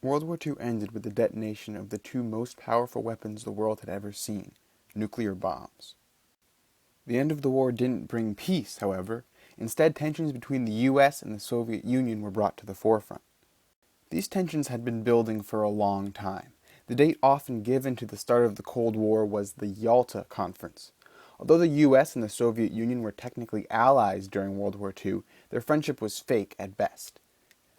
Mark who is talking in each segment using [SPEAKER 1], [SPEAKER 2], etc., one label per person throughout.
[SPEAKER 1] World War II ended with the detonation of the two most powerful weapons the world had ever seen, nuclear bombs. The end of the war didn't bring peace, however. Instead, tensions between the US and the Soviet Union were brought to the forefront. These tensions had been building for a long time. The date often given to the start of the Cold War was the Yalta Conference. Although the US and the Soviet Union were technically allies during World War II, their friendship was fake at best.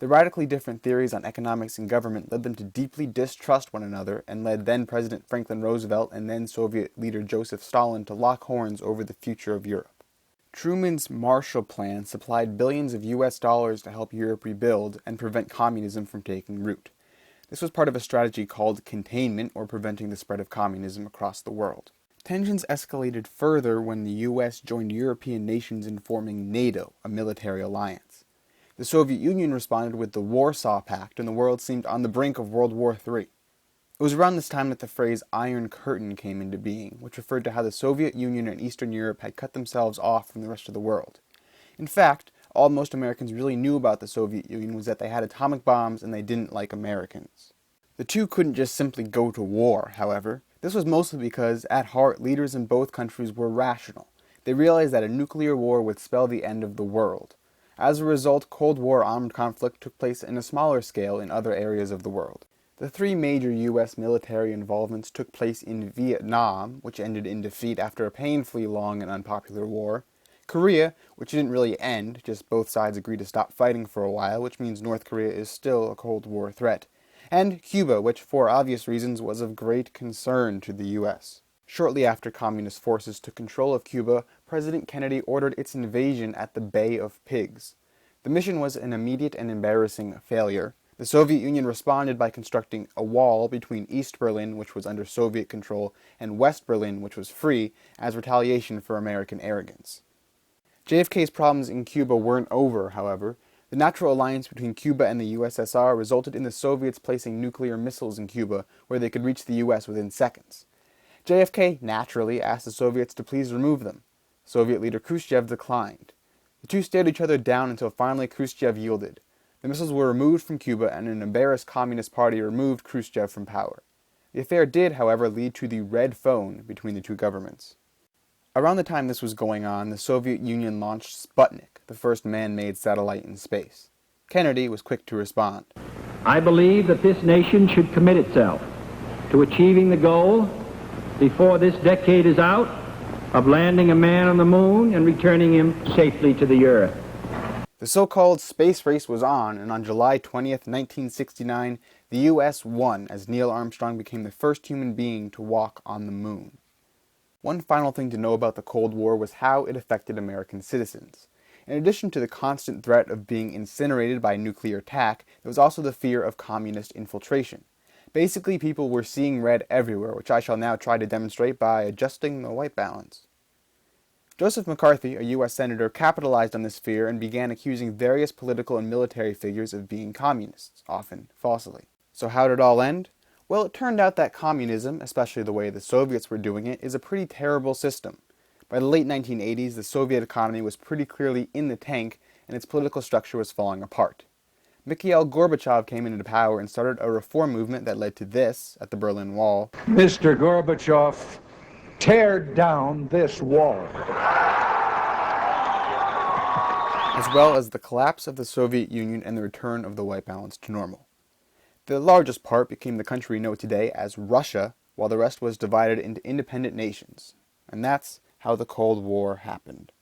[SPEAKER 1] The radically different theories on economics and government led them to deeply distrust one another and led then-President Franklin Roosevelt and then-Soviet leader Joseph Stalin to lock horns over the future of Europe. Truman's Marshall Plan supplied billions of US dollars to help Europe rebuild and prevent communism from taking root. This was part of a strategy called containment, or preventing the spread of communism across the world. Tensions escalated further when the US joined European nations in forming NATO, a military alliance. The Soviet Union responded with the Warsaw Pact, and the world seemed on the brink of World War III. It was around this time that the phrase Iron Curtain came into being, which referred to how the Soviet Union and Eastern Europe had cut themselves off from the rest of the world. In fact, all most Americans really knew about the Soviet Union was that they had atomic bombs and they didn't like Americans. The two couldn't just simply go to war, however. This was mostly because, at heart, leaders in both countries were rational. They realized that a nuclear war would spell the end of the world. As a result, Cold War armed conflict took place in a smaller scale in other areas of the world. The three major U.S. military involvements took place in Vietnam, which ended in defeat after a painfully long and unpopular war; Korea, which didn't really end, just both sides agreed to stop fighting for a while, which means North Korea is still a Cold War threat; and Cuba, which, for obvious reasons, was of great concern to the U.S. Shortly after communist forces took control of Cuba, President Kennedy ordered its invasion at the Bay of Pigs. The mission was an immediate and embarrassing failure. The Soviet Union responded by constructing a wall between East Berlin, which was under Soviet control, and West Berlin, which was free, as retaliation for American arrogance. JFK's problems in Cuba weren't over, however. The natural alliance between Cuba and the USSR resulted in the Soviets placing nuclear missiles in Cuba, where they could reach the US within seconds. JFK, naturally, asked the Soviets to please remove them. Soviet leader Khrushchev declined. The two stared each other down until finally Khrushchev yielded. The missiles were removed from Cuba, and an embarrassed Communist Party removed Khrushchev from power. The affair did, however, lead to the red phone between the two governments. Around the time this was going on, the Soviet Union launched Sputnik, the first man-made satellite in space. Kennedy was quick to respond.
[SPEAKER 2] I believe that this nation should commit itself to achieving the goal, before this decade is out, of landing a man on the moon and returning him safely to the Earth.
[SPEAKER 1] The so-called space race was on, and on July 20th, 1969, the U.S. won as Neil Armstrong became the first human being to walk on the moon. One final thing to know about the Cold War was how it affected American citizens. In addition to the constant threat of being incinerated by nuclear attack, there was also the fear of communist infiltration. Basically, people were seeing red everywhere, which I shall now try to demonstrate by adjusting the white balance. Joseph McCarthy, a U.S. Senator, capitalized on this fear and began accusing various political and military figures of being communists, often falsely. So how did it all end? Well, it turned out that communism, especially the way the Soviets were doing it, is a pretty terrible system. By the late 1980s, the Soviet economy was pretty clearly in the tank, and its political structure was falling apart. Mikhail Gorbachev came into power and started a reform movement that led to this at the Berlin Wall.
[SPEAKER 3] Mr. Gorbachev, tear down this wall.
[SPEAKER 1] As well as the collapse of the Soviet Union and the return of the white balance to normal. The largest part became the country we know today as Russia, while the rest was divided into independent nations. And that's how the Cold War happened.